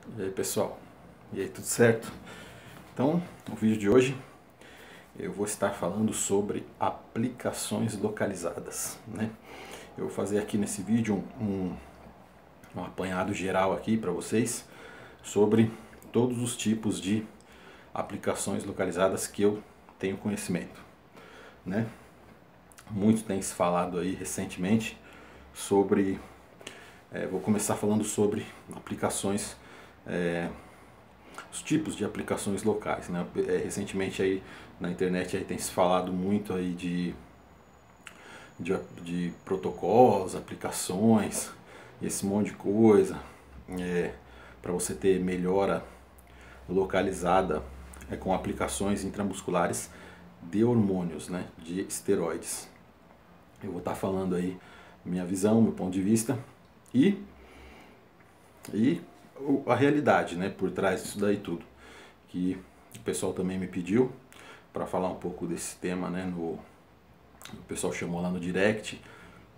E aí pessoal, e aí tudo certo? Então, no vídeo de hoje eu vou estar falando sobre aplicações localizadas, né? Eu vou fazer aqui nesse vídeo um apanhado geral aqui para vocês sobre todos os tipos de aplicações localizadas que eu tenho conhecimento, né? Muito tem se falado aí recentemente sobre, vou começar falando sobre aplicações, os tipos de aplicações locais, né? Recentemente aí na internet aí tem se falado muito aí de protocolos, aplicações, esse monte de coisa, para você ter melhora localizada com aplicações intramusculares de hormônios, né? De esteroides. Eu vou estar falando aí minha visão, meu ponto de vista e a realidade, né, por trás disso daí tudo, que o pessoal também me pediu para falar um pouco desse tema, né, o pessoal chamou lá no direct,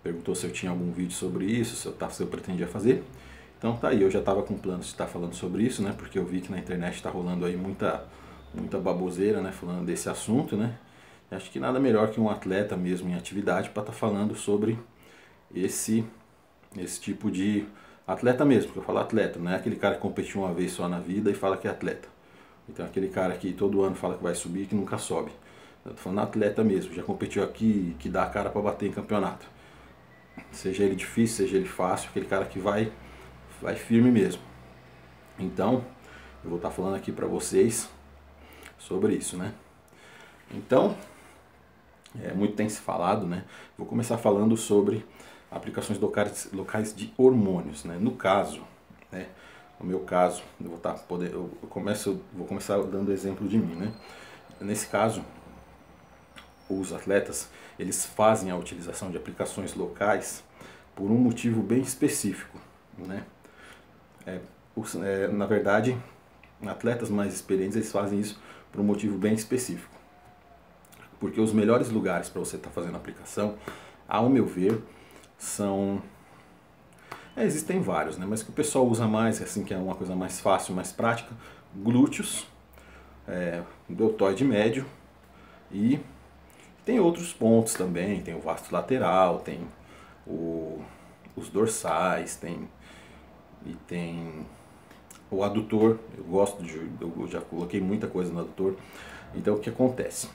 perguntou se eu tinha algum vídeo sobre isso, se eu pretendia fazer. Então tá aí, eu já estava com planos de estar falando sobre isso, né, porque eu vi que na internet está rolando aí muita baboseira, né, falando desse assunto, né. Acho que nada melhor que um atleta mesmo em atividade para estar falando sobre esse tipo de atleta mesmo, porque eu falo atleta, não é aquele cara que competiu uma vez só na vida e fala que é atleta. Então aquele cara que todo ano fala que vai subir e que nunca sobe. Eu tô falando atleta mesmo, já competiu aqui, que dá a cara para bater em campeonato. Seja ele difícil, seja ele fácil, aquele cara que vai firme mesmo. Então, eu vou estar falando aqui para vocês sobre isso, né? Então, muito tem se falado, né? Vou começar falando sobre aplicações locais de hormônios, né? No caso, né? No meu caso, eu vou começar dando exemplo de mim, né? Nesse caso, os atletas, eles fazem a utilização de aplicações locais por um motivo bem específico, né? Na verdade, atletas mais experientes, eles fazem isso por um motivo bem específico. Porque os melhores lugares para você estar fazendo a aplicação, ao meu ver, são... existem vários, né? Mas que o pessoal usa mais, assim, que é uma coisa mais fácil, mais prática, glúteos, deltoide médio, e tem outros pontos também, tem o vasto lateral, tem os dorsais, tem o adutor. Eu já coloquei muita coisa no adutor. Então o que acontece?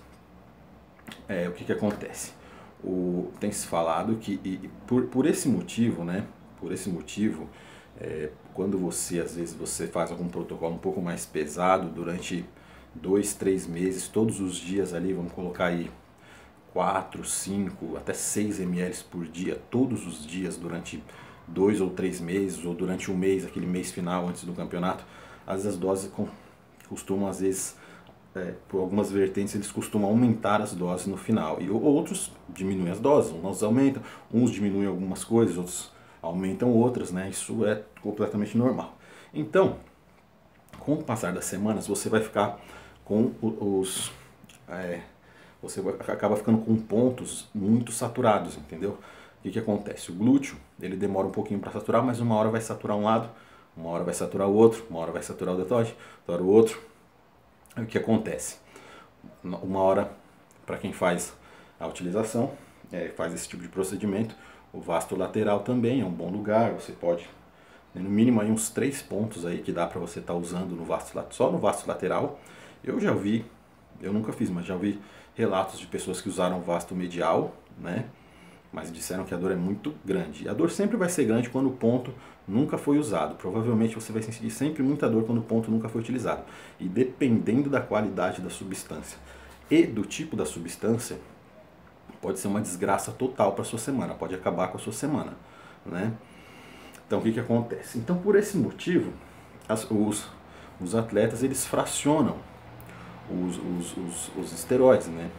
Tem se falado que por esse motivo, né? Por esse motivo, quando às vezes você faz algum protocolo um pouco mais pesado durante 2, 3 meses, todos os dias ali, vamos colocar aí 4, 5, até 6 ml por dia, todos os dias durante 2 ou 3 meses, ou durante um mês, aquele mês final antes do campeonato, às vezes as doses costumam, às vezes, por algumas vertentes, eles costumam aumentar as doses no final. E outros diminuem as doses, uns aumentam, uns diminuem algumas coisas, outros aumentam outras, né? Isso é completamente normal. Então, com o passar das semanas, você vai ficar com você acaba ficando com pontos muito saturados, entendeu? O que acontece? O glúteo, ele demora um pouquinho para saturar, mas uma hora vai saturar um lado, uma hora vai saturar o outro, uma hora vai saturar o deltoide, outra o outro. O que acontece? Uma hora, para quem faz a utilização, faz esse tipo de procedimento, o vasto lateral também é um bom lugar. Você pode, no mínimo, aí uns 3 pontos aí que dá para você estar usando só no vasto lateral. Eu já vi, eu nunca fiz, mas já vi relatos de pessoas que usaram o vasto medial, né? Mas disseram que a dor é muito grande. E a dor sempre vai ser grande quando o ponto nunca foi usado. Provavelmente você vai sentir sempre muita dor quando o ponto nunca foi utilizado. E dependendo da qualidade da substância e do tipo da substância, pode ser uma desgraça total para a sua semana, pode acabar com a sua semana, né? Então o que acontece? Então por esse motivo, os atletas, eles fracionam os esteroides, né?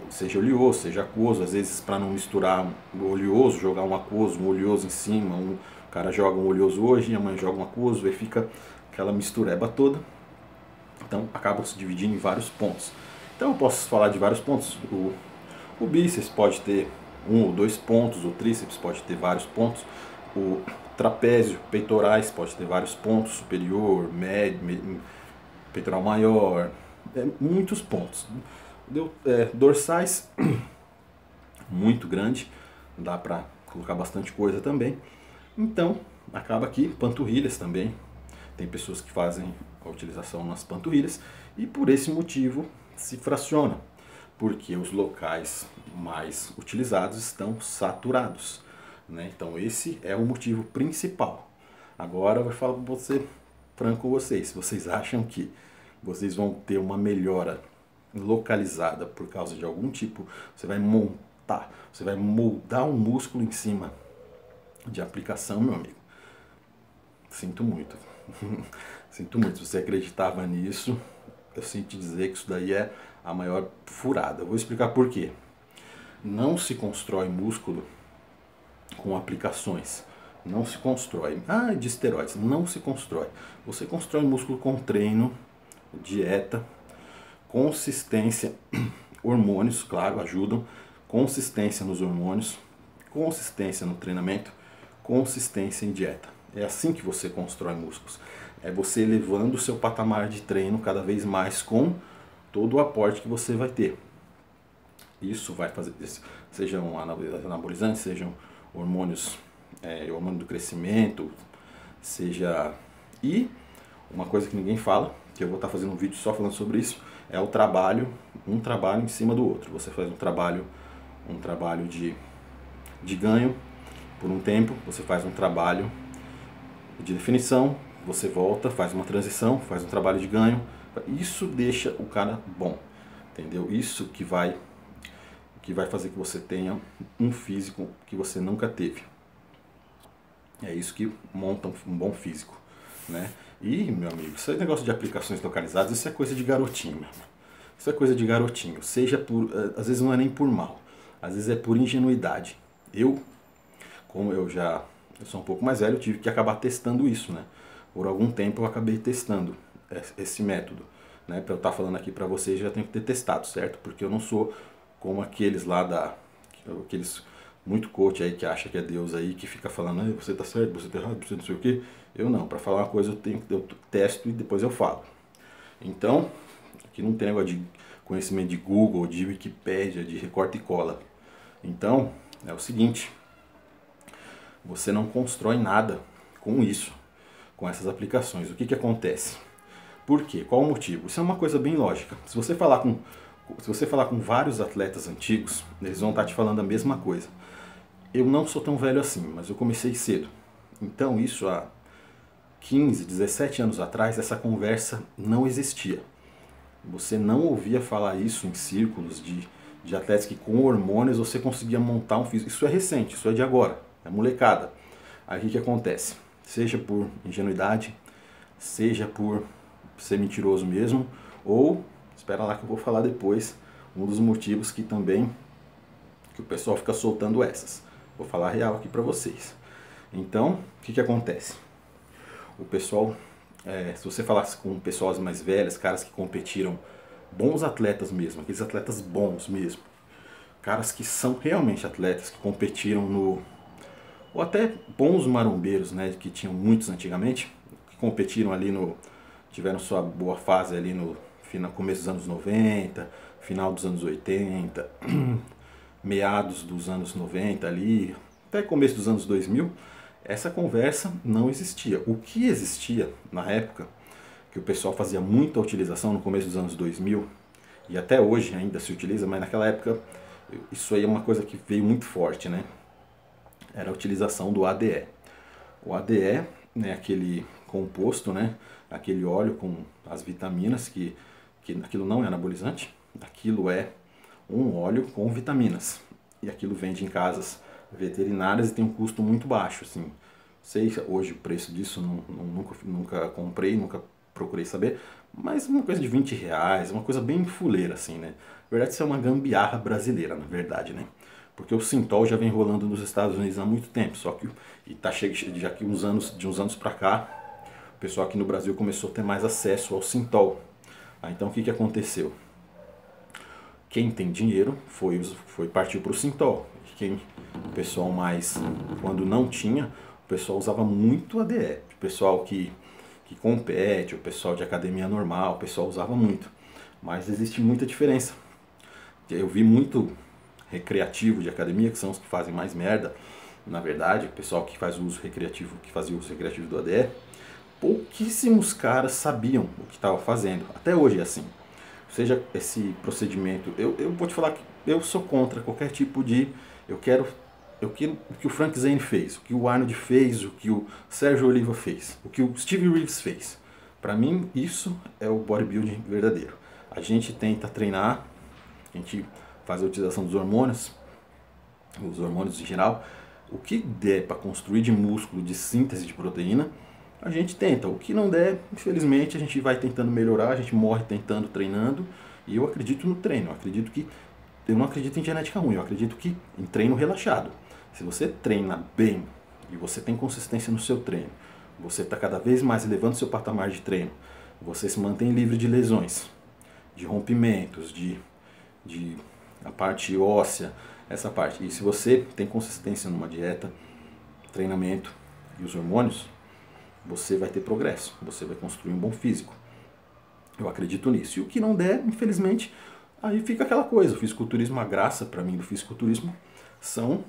Seja oleoso, seja aquoso, às vezes para não misturar o oleoso, jogar um aquoso, um oleoso em cima, o cara joga um oleoso hoje, a mãe joga um aquoso, aí fica aquela mistureba toda. Então acaba se dividindo em vários pontos. Então eu posso falar de vários pontos. O bíceps pode ter 1 ou 2 pontos, o tríceps pode ter vários pontos, o trapézio, peitorais, pode ter vários pontos, superior, médio, peitoral maior, muitos pontos. Dorsais, muito grande, dá para colocar bastante coisa também. Então, acaba aqui, panturrilhas também. Tem pessoas que fazem a utilização nas panturrilhas e por esse motivo se fraciona, porque os locais mais utilizados estão saturados, né? Então esse é o motivo principal. Agora eu vou falar para você, franco com vocês, vocês acham que vocês vão ter uma melhora localizada por causa de algum tipo, você vai montar, você vai moldar um músculo em cima de aplicação, meu amigo? Sinto muito. Sinto muito. Se você acreditava nisso, eu sinto dizer que isso daí é a maior furada. Eu vou explicar por quê. Não se constrói músculo com aplicações. Não se constrói. De esteroides. Não se constrói. Você constrói músculo com treino, dieta, consistência, hormônios, claro, ajudam. Consistência nos hormônios, consistência no treinamento, consistência em dieta. É assim que você constrói músculos. É você elevando o seu patamar de treino cada vez mais com todo o aporte que você vai ter. Isso vai fazer, sejam anabolizantes, sejam hormônios, hormônio do crescimento, seja... E uma coisa que ninguém fala, que eu vou estar fazendo um vídeo só falando sobre isso, é o trabalho, um trabalho em cima do outro. Você faz um trabalho de ganho por um tempo, você faz um trabalho de definição, você volta, faz uma transição, faz um trabalho de ganho. Isso deixa o cara bom, entendeu? Isso que vai fazer que você tenha um físico que você nunca teve. É isso que monta um bom físico, né? E, meu amigo, esse negócio de aplicações localizadas, isso é coisa de garotinho, meu irmão. Isso é coisa de garotinho. Seja por, às vezes não é nem por mal, às vezes é por ingenuidade. Como eu sou um pouco mais velho, eu tive que acabar testando isso, né? Por algum tempo eu acabei testando esse método, né? Para eu estar falando aqui para vocês, já tenho que ter testado, certo? Porque eu não sou como aqueles lá aqueles muito coach aí que acha que é Deus aí, que fica falando, você tá certo, você tá errado, você não sei o quê. Eu não, para falar uma coisa eu testo e depois eu falo. Então, aqui não tem negócio de conhecimento de Google, de Wikipédia, de recorta e cola. Então, é o seguinte, você não constrói nada com isso, com essas aplicações. O que acontece? Por quê? Qual o motivo? Isso é uma coisa bem lógica. Se você falar com vários atletas antigos, eles vão estar te falando a mesma coisa. Eu não sou tão velho assim, mas eu comecei cedo. Então isso há 15, 17 anos atrás, essa conversa não existia. Você não ouvia falar isso em círculos de atletas que com hormônios você conseguia montar um físico. Isso é recente, isso é de agora, é molecada. Aí o que acontece? Seja por ingenuidade, seja por ser mentiroso mesmo, ou, espera lá que eu vou falar depois, um dos motivos que o pessoal fica soltando essas. Vou falar a real aqui pra vocês. Então, o que acontece? O pessoal, se você falasse com pessoas mais velhas, caras que competiram, bons atletas mesmo, aqueles atletas bons mesmo, caras que são realmente atletas, que competiram ou até bons marombeiros, né, que tinham muitos antigamente, que competiram ali tiveram sua boa fase ali no começo dos anos 90, final dos anos 80, meados dos anos 90 ali, até começo dos anos 2000, essa conversa não existia. O que existia na época, que o pessoal fazia muita utilização no começo dos anos 2000, e até hoje ainda se utiliza, mas naquela época isso aí é uma coisa que veio muito forte, né? Era a utilização do ADE. O ADE, né, aquele composto, né, aquele óleo com as vitaminas, que aquilo não é anabolizante, aquilo é um óleo com vitaminas. E aquilo vende em casas veterinárias e tem um custo muito baixo, assim. Sei hoje o preço disso, nunca comprei, nunca procurei saber, mas uma coisa de 20 reais, uma coisa bem fuleira, assim, né? Na verdade, isso é uma gambiarra brasileira, na verdade, né? Porque o Sintol já vem rolando nos Estados Unidos há muito tempo, só que tá chegando já que de uns anos pra cá, o pessoal aqui no Brasil começou a ter mais acesso ao Sintol. Então o que aconteceu? Quem tem dinheiro partiu para o Sintol. O pessoal mais, quando não tinha, o pessoal usava muito ADE. O pessoal que compete, o pessoal de academia normal, o pessoal usava muito. Mas existe muita diferença. Eu vi muito recreativo de academia, que são os que fazem mais merda. Na verdade, o pessoal que faz uso recreativo, que fazia uso recreativo do ADE, pouquíssimos caras sabiam o que estava fazendo. Até hoje é assim. Seja esse procedimento, eu vou te falar que eu sou contra qualquer tipo de... Eu quero o que o Frank Zane fez, o que o Arnold fez, o que o Sérgio Oliva fez, o que o Steve Reeves fez. Para mim, isso é o bodybuilding verdadeiro. A gente tenta treinar, a gente faz a utilização dos hormônios, os hormônios em geral, o que der para construir de músculo, de síntese de proteína, a gente tenta. O que não der, infelizmente, a gente vai tentando melhorar, a gente morre tentando, treinando, e eu acredito no treino, eu não acredito em genética ruim, eu acredito que em treino relaxado. Se você treina bem e você tem consistência no seu treino, você está cada vez mais elevando seu patamar de treino, você se mantém livre de lesões, de rompimentos, de a parte óssea, essa parte. E se você tem consistência numa dieta, treinamento e os hormônios, você vai ter progresso, você vai construir um bom físico. Eu acredito nisso. E o que não der, infelizmente, aí fica aquela coisa. O fisiculturismo, a graça para mim do fisiculturismo são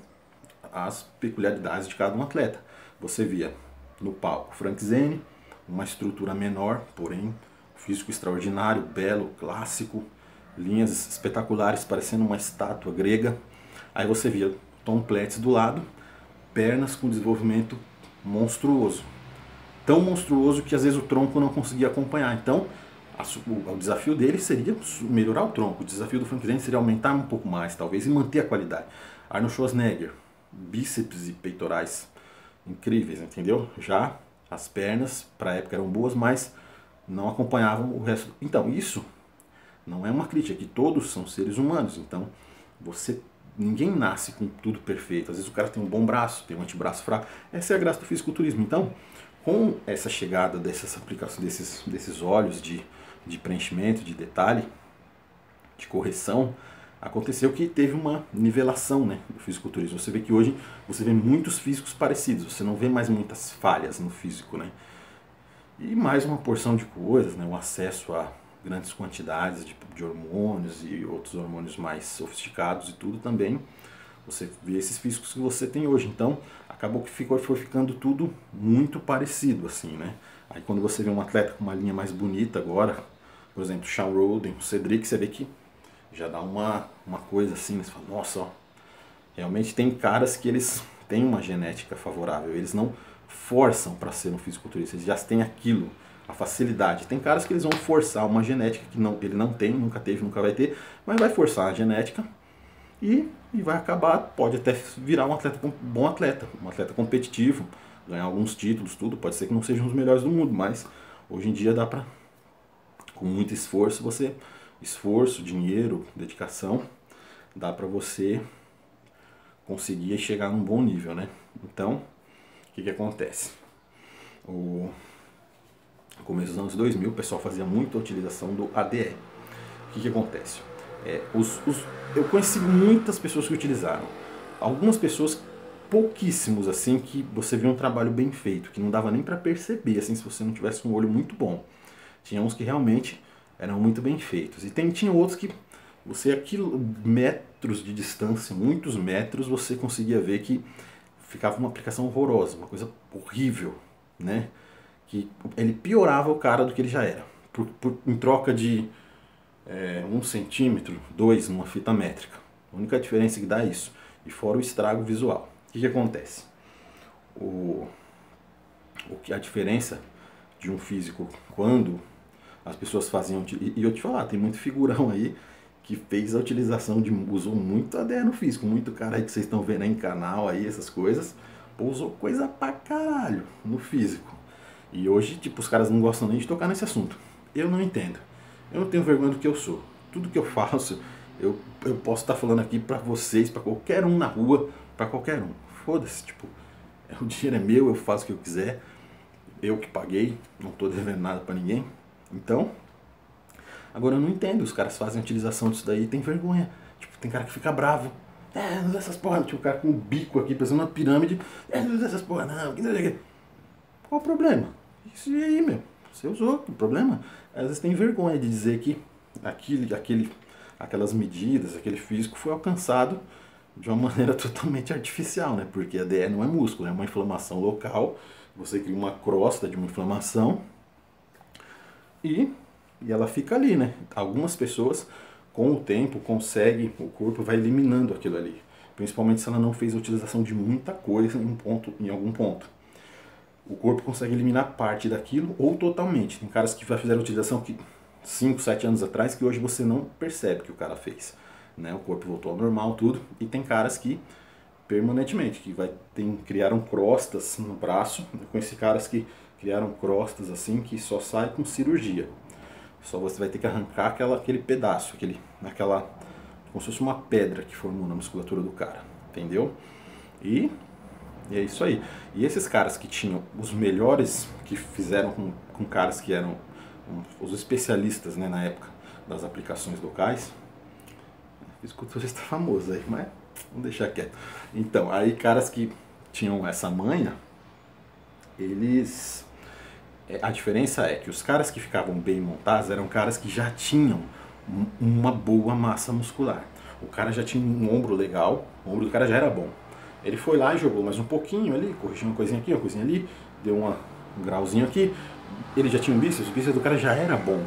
as peculiaridades de cada um atleta. Você via no palco Frank Zane, uma estrutura menor, porém físico extraordinário, belo, clássico, linhas espetaculares, parecendo uma estátua grega. Aí você via Tom Platz do lado, pernas com desenvolvimento monstruoso. Tão monstruoso que às vezes o tronco não conseguia acompanhar. Então, o desafio dele seria melhorar o tronco. O desafio do Frank Zane seria aumentar um pouco mais, talvez, e manter a qualidade. Arnold Schwarzenegger, bíceps e peitorais incríveis, entendeu? Já as pernas, para a época, eram boas, mas não acompanhavam o resto. Então, isso não é uma crítica, que todos são seres humanos. Então, ninguém nasce com tudo perfeito. Às vezes o cara tem um bom braço, tem um antebraço fraco. Essa é a graça do fisiculturismo. Então, com essa chegada dessas aplicações, desses olhos de preenchimento, de detalhe, de correção, aconteceu que teve uma nivelação, né, do fisiculturismo. Você vê que hoje você vê muitos físicos parecidos, você não vê mais muitas falhas no físico, né? E mais uma porção de coisas, né, um acesso a grandes quantidades de hormônios e outros hormônios mais sofisticados e tudo também. Você vê esses físicos que você tem hoje. Então, acabou que foi ficando tudo muito parecido, assim, né? Aí quando você vê um atleta com uma linha mais bonita agora, por exemplo, Shawn Rhoden, o Cedric, você vê que já dá uma coisa assim, né? Você fala, nossa, ó, realmente tem caras que eles têm uma genética favorável, eles não forçam para ser um fisiculturista, eles já têm aquilo, a facilidade. Tem caras que eles vão forçar uma genética que ele não tem, nunca teve, nunca vai ter, mas vai forçar a genética e vai acabar, pode até virar um bom atleta, um atleta competitivo, ganhar alguns títulos, tudo. Pode ser que não sejam os melhores do mundo, mas hoje em dia dá pra, com muito esforço, dinheiro, dedicação, dá pra você conseguir chegar num bom nível, né? Então, o que acontece? No começo dos anos 2000, o pessoal fazia muita utilização do ADE. O que acontece? Eu conheci muitas pessoas que utilizaram. Algumas pessoas, pouquíssimos, assim, que você vê um trabalho bem feito, que não dava nem para perceber, assim, se você não tivesse um olho muito bom. Tinha uns que realmente eram muito bem feitos. E tinha outros que você, a metros de distância, muitos metros, você conseguia ver que ficava uma aplicação horrorosa, uma coisa horrível, né? Que ele piorava o cara do que ele já era. Em troca de 1 centímetro, 2 numa fita métrica. A única diferença que dá é isso. E fora o estrago visual. O que acontece? A diferença de um físico quando as pessoas faziam... E eu te falar, tem muito figurão aí que fez a utilização usou muito ADE no físico. Muito cara aí que vocês estão vendo aí em canal, aí, essas coisas. Usou coisa pra caralho no físico. E hoje, tipo, os caras não gostam nem de tocar nesse assunto. Eu não entendo. Eu não tenho vergonha do que eu sou. Tudo que eu faço, eu posso estar falando aqui pra vocês, pra qualquer um na rua, pra qualquer um. Foda-se, tipo, o dinheiro é meu, eu faço o que eu quiser. Eu que paguei, não tô devendo nada pra ninguém. Então, agora eu não entendo. Os caras fazem a utilização disso daí e tem vergonha. Tipo, tem cara que fica bravo. não usa essas porra, tinha um cara com um bico aqui, parecendo uma pirâmide, não usa essas porra não, que não sei o quê. Qual o problema? Isso aí, meu, você usou, o problema? Às vezes tem vergonha de dizer que aquelas medidas, aquele físico foi alcançado de uma maneira totalmente artificial, né? Porque a DE não é músculo, é uma inflamação local, você cria uma crosta de uma inflamação e ela fica ali, né? Algumas pessoas, com o tempo, conseguem, o corpo vai eliminando aquilo ali, principalmente se ela não fez a utilização de muita coisa em algum ponto. O corpo consegue eliminar parte daquilo ou totalmente. Tem caras que já fizeram utilização que 5, 7 anos atrás que hoje você não percebe que o cara fez, né? O corpo voltou ao normal, tudo. E tem caras que permanentemente, que criaram crostas no braço. Eu conheci caras que criaram crostas assim que só sai com cirurgia. Só você vai ter que arrancar aquele pedaço, como se fosse uma pedra que formou na musculatura do cara, entendeu? E é isso aí. E esses caras que tinham os melhores, que fizeram com caras que eram os especialistas, né, na época das aplicações locais, fisiculturista famoso aí, mas vamos deixar quieto. Então, aí caras que tinham essa manha, a diferença é que os caras que ficavam bem montados eram caras que já tinham uma boa massa muscular. O cara já tinha um ombro legal, o ombro do cara já era bom. Ele foi lá e jogou mais um pouquinho ali, corrigiu uma coisinha aqui, uma coisinha ali, deu um grauzinho aqui. Ele já tinha um bíceps, o bíceps do cara já era bom.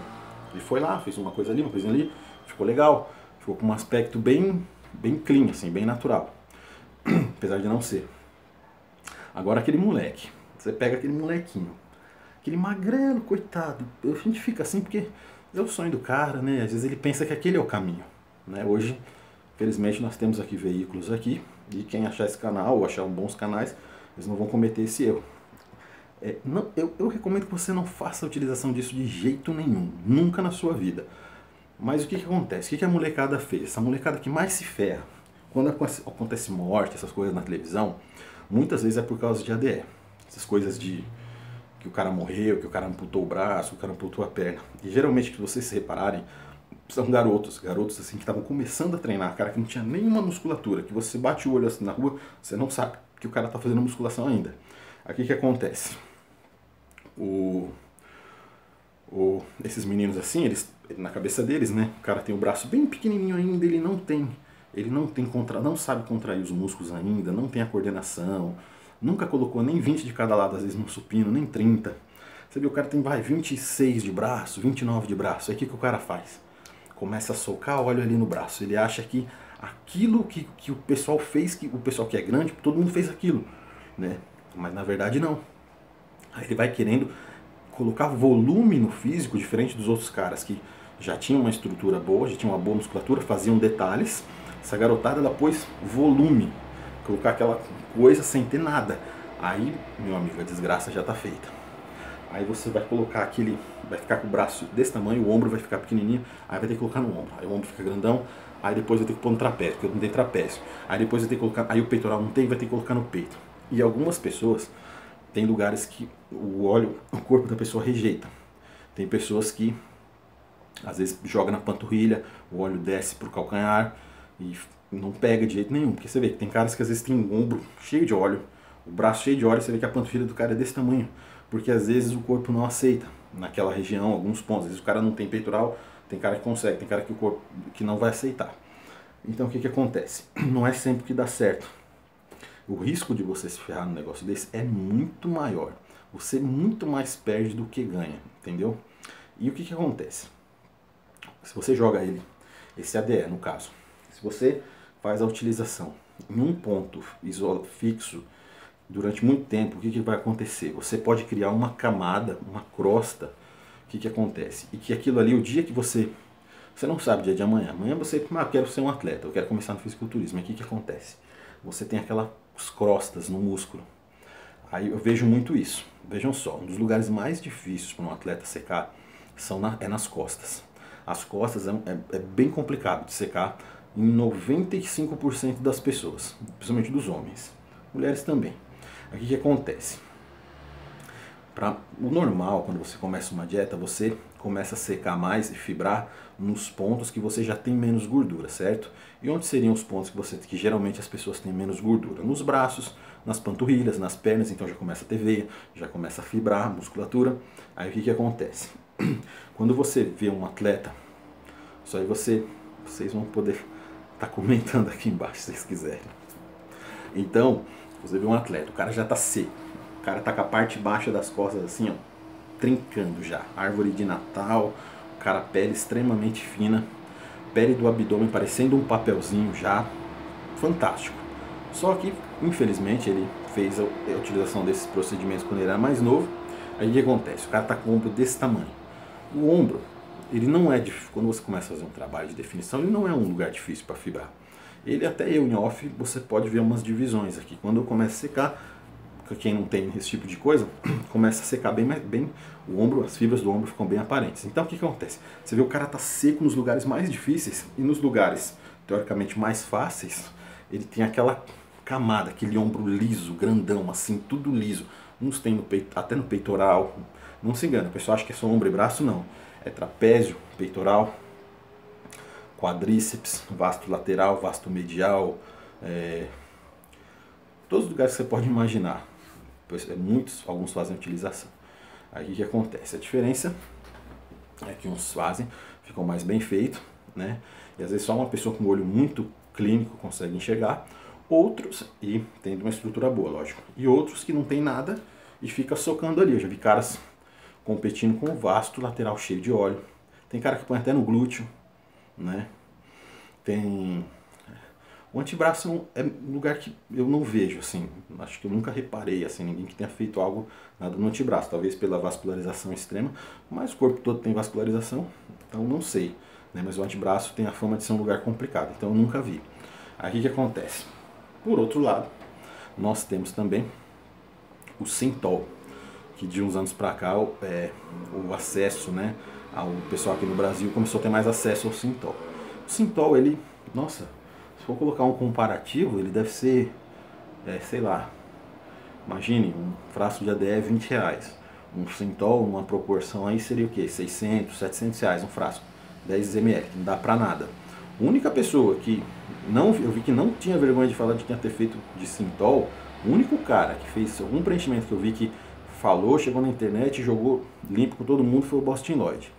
Ele foi lá, fez uma coisa ali, uma coisinha ali, ficou legal. Ficou com um aspecto bem clean, assim, bem natural. Apesar de não ser. Agora aquele moleque, você pega aquele molequinho, aquele magrelo, coitado. A gente fica assim porque é o sonho do cara, né? Às vezes ele pensa que aquele é o caminho, né? Hoje, felizmente, nós temos aqui veículos aqui, e quem achar esse canal, ou achar bons canais, eles não vão cometer esse erro. Eu recomendo que você não faça a utilização disso de jeito nenhum, nunca na sua vida. Mas o que acontece? O que a molecada fez? Essa molecada que mais se ferra, quando acontece morte, essas coisas na televisão, muitas vezes é por causa de ADE. Essas coisas de que o cara morreu, que o cara amputou o braço, que o cara amputou a perna. E geralmente, que vocês se repararem, são garotos assim que estavam começando a treinar, cara que não tinha nenhuma musculatura, que você bate o olho assim na rua, você não sabe que o cara tá fazendo musculação ainda. Aqui o que acontece? Esses meninos assim, eles, na cabeça deles, né, o cara tem o braço bem pequenininho ainda, ele não sabe contrair os músculos ainda, não tem a coordenação, nunca colocou nem 20 de cada lado, às vezes no supino, nem 30. Você vê, o cara tem 26 de braço, 29 de braço, aí o que o cara faz? Começa a socar óleo ali no braço, ele acha que aquilo que o pessoal fez, que o pessoal que é grande, todo mundo fez aquilo, né? Mas na verdade não. Aí ele vai querendo colocar volume no físico, diferente dos outros caras que já tinham uma estrutura boa, já tinham uma boa musculatura, faziam detalhes. Essa garotada, ela pôs volume, colocar aquela coisa sem ter nada. Aí, meu amigo, a desgraça já tá feita. Aí você vai colocar vai ficar com o braço desse tamanho, o ombro vai ficar pequenininho, aí vai ter que colocar no ombro. Aí o ombro fica grandão, aí depois vai ter que pôr no trapézio, porque eu não tenho trapézio. Aí depois vai ter que colocar, aí o peitoral não tem, vai ter que colocar no peito. E algumas pessoas, tem lugares que o corpo da pessoa rejeita. Tem pessoas que às vezes joga na panturrilha, o óleo desce pro calcanhar e não pega de jeito nenhum. Porque você vê que tem caras que às vezes tem um ombro cheio de óleo, o braço cheio de óleo, você vê que a panturrilha do cara é desse tamanho. Porque às vezes o corpo não aceita naquela região, alguns pontos. Às vezes o cara não tem peitoral, tem cara que consegue, tem cara que o corpo que não vai aceitar. Então o que acontece? Não é sempre que dá certo. O risco de você se ferrar num negócio desse é muito maior. Você muito mais perde do que ganha, entendeu? E o que acontece? Se você joga esse ADE no caso, se você faz a utilização em um ponto fixo durante muito tempo, o que vai acontecer? Você pode criar uma camada, uma crosta. O que acontece? E que aquilo ali, o dia que você não sabe o dia de amanhã. Amanhã você, eu quero ser um atleta, eu quero começar no fisiculturismo. E o que acontece? Você tem aquelas crostas no músculo. Aí eu vejo muito isso. Vejam só, um dos lugares mais difíceis para um atleta secar é nas costas. As costas é bem complicado de secar em 95% das pessoas, principalmente dos homens. Mulheres também. Aqui o que acontece? O normal, quando você começa uma dieta, você começa a secar mais e fibrar nos pontos que você já tem menos gordura, certo? E onde seriam os pontos que geralmente as pessoas têm menos gordura? Nos braços, nas panturrilhas, nas pernas, então já começa a ter veia, já começa a fibrar a musculatura. Aí o que acontece? Quando você vê um atleta, isso aí vocês vão poder estar comentando aqui embaixo se vocês quiserem. Então, você vê um atleta, o cara já está seco, o cara está com a parte baixa das costas assim, ó, trincando já, árvore de Natal, o cara pele extremamente fina, pele do abdômen parecendo um papelzinho já, fantástico. Só que, infelizmente, ele fez a utilização desses procedimentos quando ele era mais novo. Aí o que acontece? O cara está com o ombro desse tamanho. O ombro, ele não é difícil, quando você começa a fazer um trabalho de definição, ele não é um lugar difícil para fibrar. Ele, até eu em off, você pode ver umas divisões aqui. Quando eu começo a secar, quem não tem esse tipo de coisa, começa a secar bem o ombro, as fibras do ombro ficam bem aparentes. Então o que acontece? Você vê o cara tá seco nos lugares mais difíceis e nos lugares teoricamente mais fáceis, ele tem aquela camada, aquele ombro liso, grandão, assim, tudo liso. Uns tem no peito, até no peitoral. Não se engana, o pessoal acha que é só ombro e braço, não. É trapézio, peitoral, quadríceps, vasto lateral, vasto medial, todos os lugares que você pode imaginar. Alguns fazem utilização. Aí o que acontece? A diferença é que uns fazem, ficam mais bem feito, né? E às vezes só uma pessoa com um olho muito clínico consegue enxergar. Outros, e tendo uma estrutura boa, lógico. E outros que não tem nada e fica socando ali. Eu já vi caras competindo com o vasto lateral cheio de óleo. Tem cara que põe até no glúteo, né? Tem... O antebraço é um lugar que eu não vejo, assim, acho que eu nunca reparei, assim, ninguém que tenha feito algo, nada no antebraço, talvez pela vascularização extrema, mas o corpo todo tem vascularização, então não sei, né? Mas o antebraço tem a fama de ser um lugar complicado, então eu nunca vi. Aí o que acontece? Por outro lado, nós temos também o Synthol, que de uns anos para cá o acesso, né, ao pessoal aqui no Brasil começou a ter mais acesso ao Synthol. O Synthol, ele, nossa, se for colocar um comparativo, ele deve ser, sei lá, imagine, um frasco de ADE R$20. Um Synthol, uma proporção aí seria o quê? 600, 700 reais um frasco, 10 ml, não dá pra nada. A única pessoa que eu vi que não tinha vergonha de falar de ter feito de Synthol, o único cara que fez algum preenchimento que eu vi que falou, chegou na internet e jogou limpo com todo mundo foi o Boston Lloyd.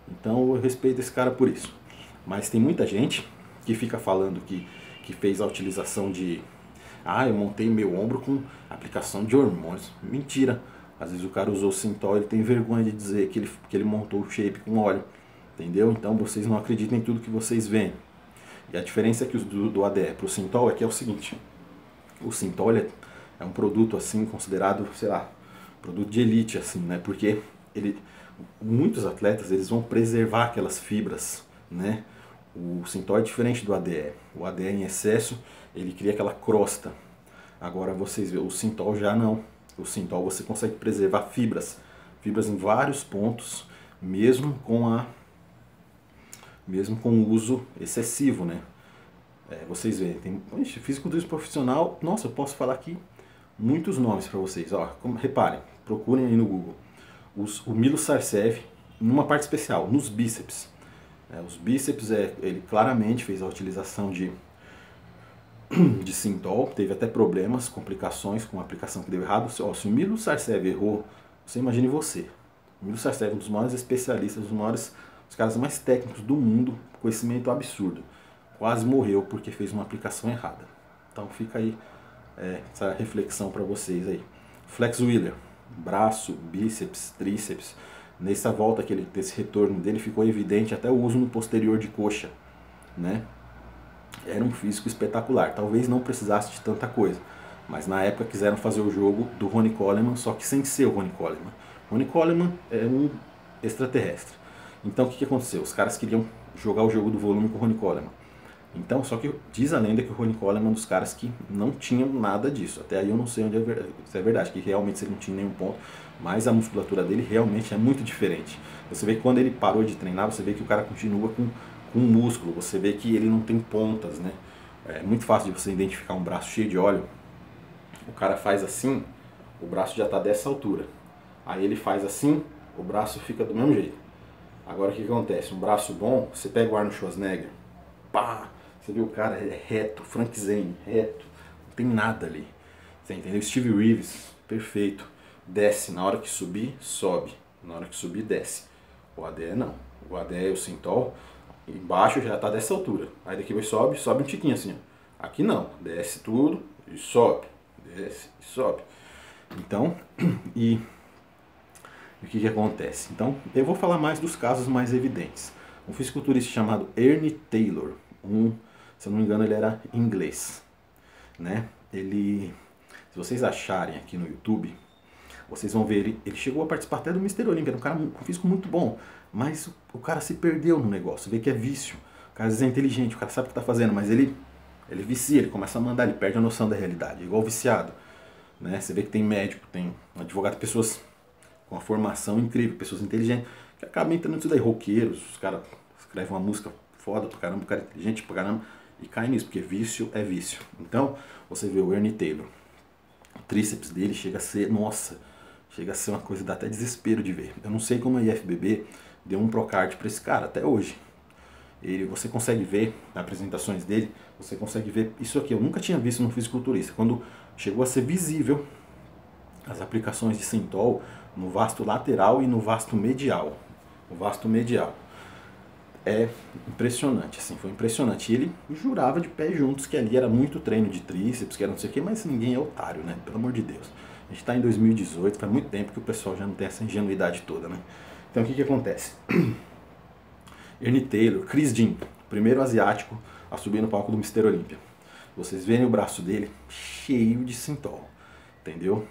Então eu respeito esse cara por isso. Mas tem muita gente que fica falando que fez a utilização de... eu montei meu ombro com aplicação de hormônios. Mentira. Às vezes o cara usou o Synthol, ele tem vergonha de dizer que ele montou o shape com óleo. Entendeu? Então vocês não acreditem em tudo que vocês veem. E a diferença que do ADE para o Synthol é que é o seguinte. O Synthol é um produto assim considerado, sei lá, produto de elite, assim, né? Porque muitos atletas eles vão preservar aquelas fibras, né? O Synthol é diferente do ADE. O ADE em excesso, ele cria aquela crosta. Agora vocês veem, o Synthol já não. O Synthol você consegue preservar fibras em vários pontos, mesmo com o uso excessivo, né? Vocês veem, tem fisiculturismo profissional, nossa, eu posso falar aqui muitos nomes para vocês. Ó, reparem, procurem aí no Google. O Milo Sarcev, numa parte especial, nos bíceps. Os bíceps, ele claramente fez a utilização de Synthol, teve até problemas, complicações com a aplicação que deu errado. Se o Milo Sarcev errou, você imagine você. O Milo Sarcev é um dos maiores especialistas, os caras mais técnicos do mundo, conhecimento absurdo. Quase morreu porque fez uma aplicação errada. Então fica aí essa reflexão para vocês aí. Flex Wheeler, braço, bíceps, tríceps. Nessa volta, desse retorno dele, ficou evidente até o uso no posterior de coxa, né? Era um físico espetacular. Talvez não precisasse de tanta coisa, mas na época quiseram fazer o jogo do Ronnie Coleman, só que sem ser o Ronnie Coleman. Ronnie Coleman é um extraterrestre. Então o que aconteceu? Os caras queriam jogar o jogo do volume com o Ronnie Coleman. Então, só que diz a lenda que o Ronnie Coleman é um dos caras que não tinha nada disso. Até aí eu não sei se é verdade, que realmente ele não tinha nenhum ponto, mas a musculatura dele realmente é muito diferente. Você vê que quando ele parou de treinar, você vê que o cara continua com músculo, você vê que ele não tem pontas, né? É muito fácil de você identificar um braço cheio de óleo. O cara faz assim, o braço já está dessa altura. Aí ele faz assim, o braço fica do mesmo jeito. Agora o que acontece? Um braço bom, você pega o Arnold Schwarzenegger, pá, você vê o cara é reto, Frank Zane, reto, não tem nada ali. Você entendeu? Steve Reeves, perfeito. Desce, na hora que subir, sobe. Na hora que subir, desce. O ADE não. O ADE, o Synthol, embaixo já está dessa altura. Aí daqui vai sobe um tiquinho assim. Ó. Aqui não, desce tudo e sobe. Desce e sobe. Então, e o que acontece? Então, eu vou falar mais dos casos mais evidentes. Um fisiculturista chamado Ernie Taylor, se eu não me engano ele era inglês, né? Ele, se vocês acharem aqui no YouTube, vocês vão ver, ele chegou a participar até do Mr. Olympia, era um cara com físico muito bom, mas o cara se perdeu no negócio, vê que é vício. O cara às vezes é inteligente, o cara sabe o que está fazendo, mas ele vicia, ele começa a mandar, ele perde a noção da realidade, igual viciado. Né? Você vê que tem médico, tem advogado, pessoas com uma formação incrível, pessoas inteligentes, que acabam entrando nisso daí, roqueiros, os caras escrevem uma música foda pra caramba, o cara é inteligente pra caramba, e cai nisso, porque vício é vício. Então, você vê o Ernie Taylor, o tríceps dele chega a ser, nossa, chega a ser uma coisa, dá até desespero de ver. Eu não sei como a IFBB deu um Procard pra esse cara, até hoje. Você consegue ver, nas apresentações dele, você consegue ver isso aqui, eu nunca tinha visto num fisiculturista, quando chegou a ser visível as aplicações de Synthol no vasto lateral e no vasto medial. O vasto medial. É impressionante, assim, foi impressionante. E ele jurava de pé juntos que ali era muito treino de tríceps, que era não sei o que, mas ninguém é otário, né? Pelo amor de Deus. A gente está em 2018, faz muito tempo que o pessoal já não tem essa ingenuidade toda, né? Então o que acontece? Ernie Taylor, Chris Jean, primeiro asiático a subir no palco do Mr. Olympia. Vocês verem o braço dele cheio de Synthol, entendeu?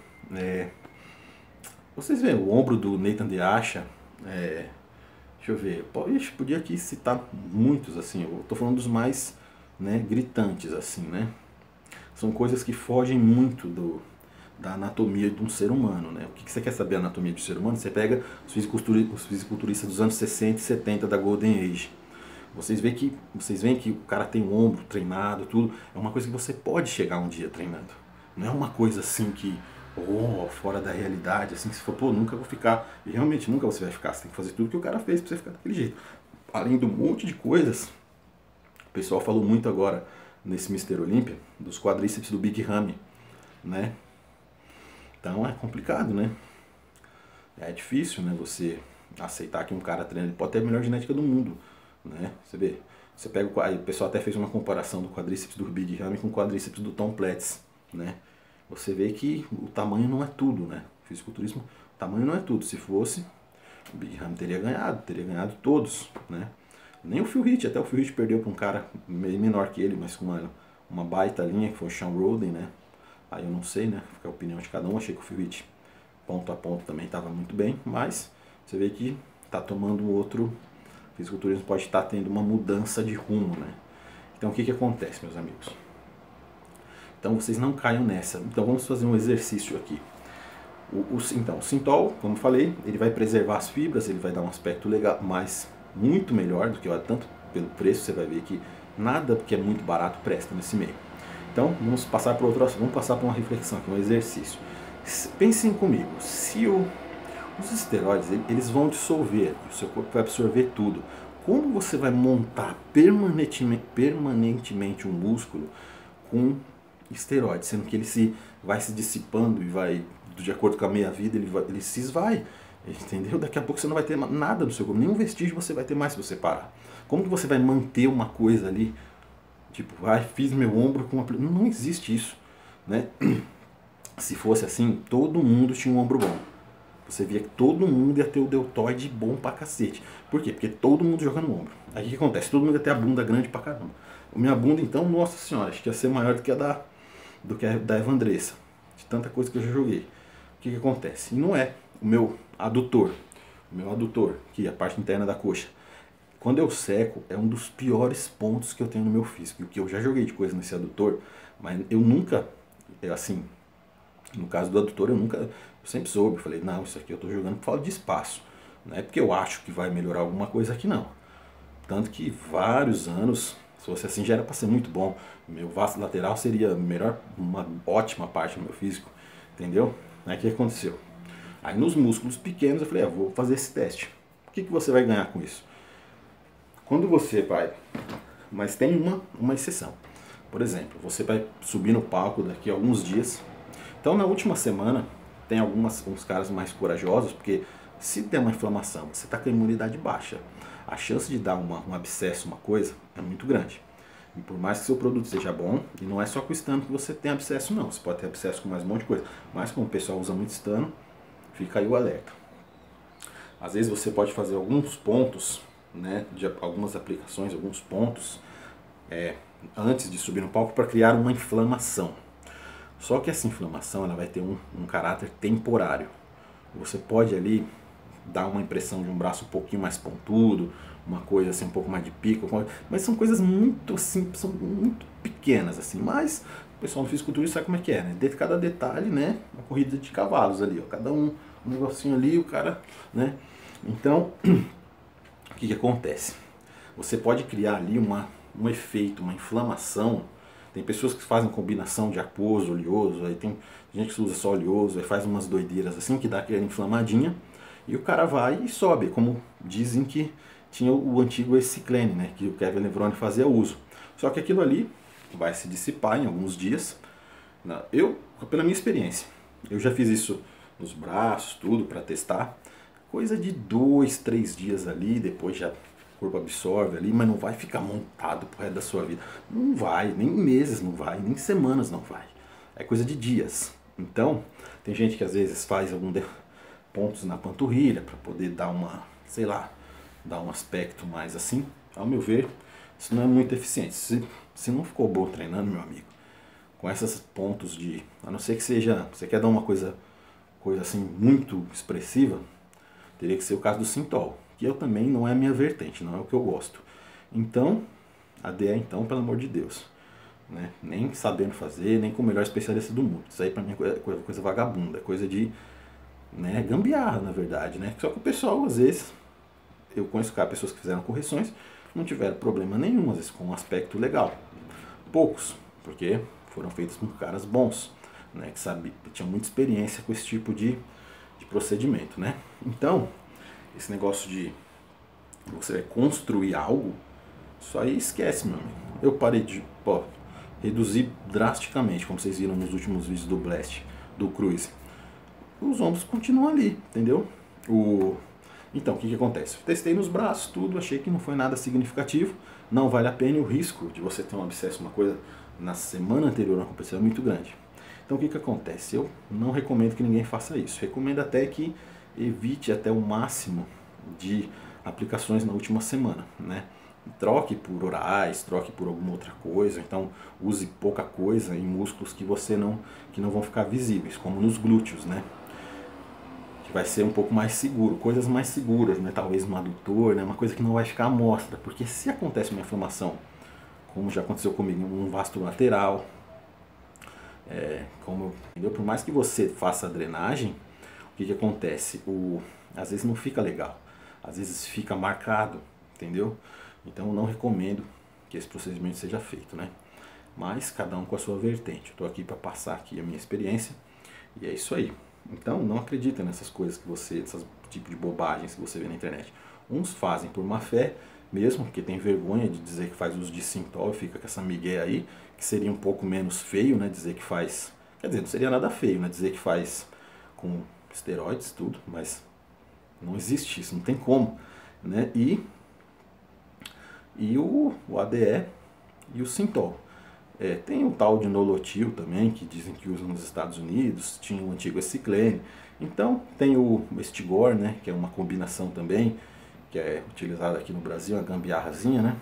Vocês veem o ombro do Nathan De Asha, deixa eu ver, podia aqui citar muitos, assim, eu tô falando dos mais, né, gritantes, assim, né? São coisas que fogem muito da anatomia de um ser humano, né? O que você quer saber a anatomia de um ser humano? Você pega os fisiculturistas dos anos 60 e 70 da Golden Age. Vocês veem que o cara tem o ombro treinado, tudo. É uma coisa que você pode chegar um dia treinando. Não é uma coisa assim que, fora da realidade, assim, que você for, nunca vou ficar. E realmente nunca você vai ficar. Você tem que fazer tudo que o cara fez pra você ficar daquele jeito. Além do monte de coisas, o pessoal falou muito agora nesse Mr. Olympia, dos quadríceps do Big Ramy, né? Então é complicado, né? É difícil, né, você aceitar que um cara treina, ele pode ter a melhor genética do mundo, né? Você vê, você pega o pessoal até fez uma comparação do quadríceps do Big Ramy com o quadríceps do Tom Platz, né? Você vê que o tamanho não é tudo, né? O fisiculturismo, o tamanho não é tudo. Se fosse, o Big Ramy teria ganhado todos, né? Nem o Phil Heath, até o Phil Heath perdeu para um cara meio menor que ele, mas com uma baita linha, que foi o Sean Roden, né? Aí eu não sei, né? Fica a opinião de cada um. Achei que o Phil Heath, ponto a ponto, também estava muito bem, mas você vê que está tomando outro. O fisiculturismo pode estar tendo uma mudança de rumo, né? Então o que acontece, meus amigos? Então vocês não caiam nessa. Então vamos fazer um exercício aqui. Então, o Synthol, como eu falei, ele vai preservar as fibras, ele vai dar um aspecto legal, mas muito melhor do que, tanto pelo preço, você vai ver que nada que é muito barato presta nesse meio. Então vamos passar para outro assunto, vamos passar para uma reflexão, aqui, um exercício. Pensem comigo, se os esteroides eles vão dissolver, o seu corpo vai absorver tudo, como você vai montar permanentemente um músculo com esteroide, sendo que ele vai se dissipando e vai, de acordo com a meia-vida, ele se esvai, entendeu? Daqui a pouco você não vai ter nada no seu corpo, nenhum vestígio você vai ter mais se você parar. Como que você vai manter uma coisa ali, tipo, fiz meu ombro com uma... Não existe isso, né? Se fosse assim, todo mundo tinha um ombro bom. Você via que todo mundo ia ter o deltoide bom pra cacete. Por quê? Porque todo mundo joga no ombro. Aí o que acontece? Todo mundo ia ter a bunda grande pra caramba. A minha bunda, então, nossa senhora, acho que ia ser maior do que a da Evandressa. De tanta coisa que eu já joguei. O que acontece? E não é. O meu adutor, que é a parte interna da coxa, quando eu seco, é um dos piores pontos que eu tenho no meu físico. Que eu já joguei de coisa nesse adutor, mas eu nunca, assim, no caso do adutor, eu sempre soube. Eu falei, não, isso aqui eu tô jogando por falta de espaço. Não é porque eu acho que vai melhorar alguma coisa aqui, não. Tanto que vários anos, se fosse assim, já era para ser muito bom. Meu vasto lateral seria uma ótima parte do meu físico, entendeu? Aí o que aconteceu? Aí nos músculos pequenos eu falei, vou fazer esse teste. O que você vai ganhar com isso? Quando você vai... Mas tem uma exceção. Por exemplo, você vai subir no palco daqui a alguns dias. Então na última semana tem uns caras mais corajosos, porque se der uma inflamação, você está com a imunidade baixa, a chance de dar um abscesso, uma coisa, é muito grande. E por mais que seu produto seja bom, e não é só com estano que você tem abscesso não, você pode ter abscesso com mais um monte de coisa, mas como o pessoal usa muito estano, fica aí o alerta. Às vezes você pode fazer alguns pontos, né, de algumas aplicações, alguns pontos, antes de subir no palco para criar uma inflamação. Só que essa inflamação ela vai ter um caráter temporário. Você pode ali dar uma impressão de um braço um pouquinho mais pontudo, uma coisa assim, um pouco mais de pico, mas são coisas muito assim, são muito pequenas assim, mas o pessoal no fisiculturismo sabe como é que é, né? De cada detalhe, né? Uma corrida de cavalos ali, ó, cada um negocinho ali, o cara, né? Então, o que acontece? Você pode criar ali um efeito, uma inflamação. Tem pessoas que fazem combinação de aquoso, oleoso, aí tem gente que usa só oleoso, aí faz umas doideiras assim, que dá aquela inflamadinha, e o cara vai e sobe, como dizem que tinha o antigo Esciclene, né, que o Kevin Levrone fazia uso. Só que aquilo ali vai se dissipar em alguns dias. Pela minha experiência, eu já fiz isso nos braços, tudo, para testar, coisa de 2, 3 dias ali, depois já o corpo absorve ali, mas não vai ficar montado pro resto da sua vida. Não vai, nem meses não vai, nem semanas não vai. É coisa de dias. Então, tem gente que às vezes faz pontos na panturrilha para poder dar uma, sei lá, dar um aspecto mais assim. Ao meu ver, isso não é muito eficiente. Se não ficou bom treinando, meu amigo, com esses pontos de, a não ser que seja, você quer dar uma coisa assim muito expressiva, teria que ser o caso do Synthol, que eu também não é a minha vertente, não é o que eu gosto. Então, ADE então, pelo amor de Deus, né? Nem sabendo fazer, nem com o melhor especialista do mundo. Isso aí pra mim é coisa vagabunda, é coisa de, né, gambiarra, na verdade, né? Só que o pessoal, às vezes, eu conheço pessoas que fizeram correções, não tiveram problema nenhum, às vezes com um aspecto legal. Poucos, porque foram feitos por caras bons, né, que tinham muita experiência com esse tipo de procedimento, né? Então, esse negócio de você construir algo, isso aí esquece, meu amigo. Eu parei de reduzir drasticamente, como vocês viram nos últimos vídeos do Blast, do Cruise. Os ombros continuam ali, entendeu? Então, o que acontece? Testei nos braços, tudo, achei que não foi nada significativo, não vale a pena, e o risco de você ter um abscesso, uma coisa, na semana anterior na competição é muito grande. Então o que acontece? Eu não recomendo que ninguém faça isso. Recomendo até que evite até o máximo de aplicações na última semana, né? Troque por orais, troque por alguma outra coisa, então use pouca coisa em músculos que não vão ficar visíveis, como nos glúteos, né? Que vai ser um pouco mais seguro, coisas mais seguras, né? Talvez no adutor, né? Uma coisa que não vai ficar à mostra, porque se acontece uma inflamação, como já aconteceu comigo, um vasto lateral, entendeu? Por mais que você faça a drenagem, o que acontece? Às vezes não fica legal, às vezes fica marcado, entendeu? Então eu não recomendo que esse procedimento seja feito, né? Mas cada um com a sua vertente. Eu estou aqui para passar aqui a minha experiência e é isso aí. Então não acredita nessas coisas esses tipo de bobagens que você vê na internet. Uns fazem por má fé, mesmo porque tem vergonha de dizer que faz uso de Synthol, fica com essa migué aí, que seria um pouco menos feio, né, dizer que faz, quer dizer, não seria nada feio, né, dizer que faz com esteroides, tudo, mas não existe isso, não tem como, né, e o ADE e o Synthol. Tem o tal de Nolotil também, que dizem que usam nos Estados Unidos, tinha o antigo Esciclene, então tem o Estigor, né, que é uma combinação também, que é utilizado aqui no Brasil, uma gambiarrazinha, né?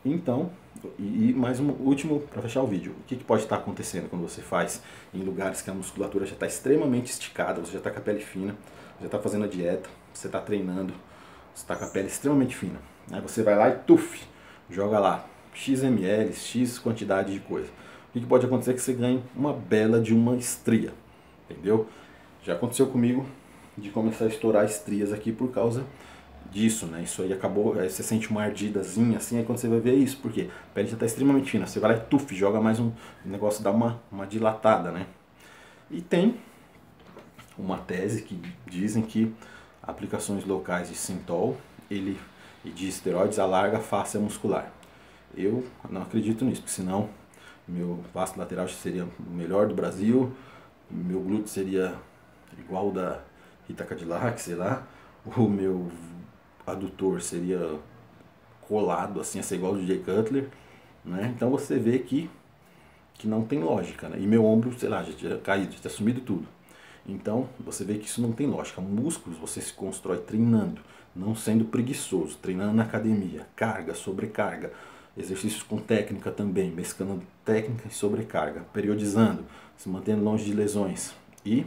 Então, e mais um último para fechar o vídeo. O que pode estar acontecendo quando você faz em lugares que a musculatura já está extremamente esticada, você já está com a pele fina, já está fazendo a dieta, você está treinando, você está com a pele extremamente fina. Aí você vai lá e joga lá X ml, X quantidade de coisa. O que pode acontecer é que você ganhe uma bela de uma estria, entendeu? Já aconteceu comigo de começar a estourar estrias aqui por causa disso, né? Isso aí acabou, aí você sente uma ardidazinha assim, aí quando você vai ver isso, porque a pele já está extremamente fina, você vai lá e joga mais um negócio, dá uma dilatada, né? E tem uma tese que dizem que aplicações locais de Synthol e de esteroides alarga a face muscular. Eu não acredito nisso, porque senão meu vasto lateral seria o melhor do Brasil, meu glúteo seria igual o da Rita Cadillac, sei lá, o meu adutor seria colado, assim, ia ser igual ao do Jay Cutler, né? Então você vê que não tem lógica, né? E meu ombro, sei lá, já tinha caído, já tinha sumido tudo. Então você vê que isso não tem lógica. Músculos você se constrói treinando, não sendo preguiçoso, treinando na academia, carga, sobrecarga, exercícios com técnica também, mesclando técnica e sobrecarga, periodizando, se mantendo longe de lesões e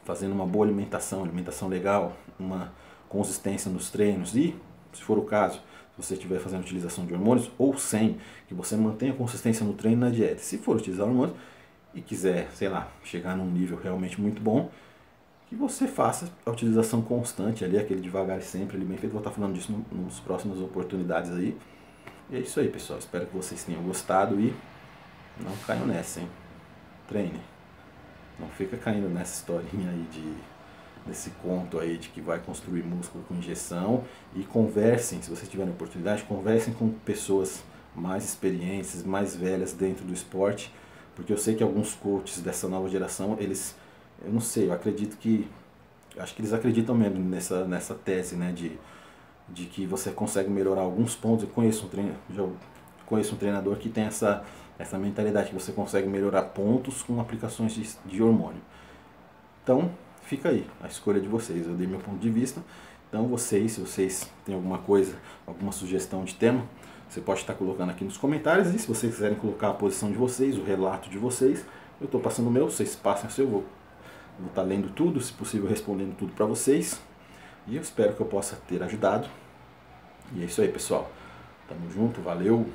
fazendo uma boa alimentação, alimentação legal, uma consistência nos treinos e, se for o caso, se você estiver fazendo utilização de hormônios ou sem, que você mantenha a consistência no treino e na dieta. Se for utilizar hormônios e quiser, sei lá, chegar num nível realmente muito bom, que você faça a utilização constante ali, aquele devagar e sempre, ali bem feito. Vou estar falando disso nas próximas oportunidades aí. E é isso aí, pessoal. Espero que vocês tenham gostado e não caiam nessa, hein? Treine. Não fica caindo nessa historinha aí nesse conto aí de que vai construir músculo com injeção. E conversem, se vocês tiverem oportunidade, conversem com pessoas mais experientes, mais velhas dentro do esporte, porque eu sei que alguns coaches dessa nova geração, eu não sei, eu acredito que, acho que eles acreditam mesmo nessa tese, né, de que você consegue melhorar alguns pontos. Eu já conheço um treinador que tem essa mentalidade, que você consegue melhorar pontos com aplicações de hormônio. Então, fica aí, a escolha de vocês. Eu dei meu ponto de vista. Então, se vocês têm alguma coisa, alguma sugestão de tema, você pode estar colocando aqui nos comentários. E se vocês quiserem colocar a posição de vocês, o relato de vocês, eu estou passando o meu, vocês passem o seu, vou estar lendo tudo, se possível respondendo tudo para vocês. E eu espero que eu possa ter ajudado. E é isso aí, pessoal. Tamo junto, valeu!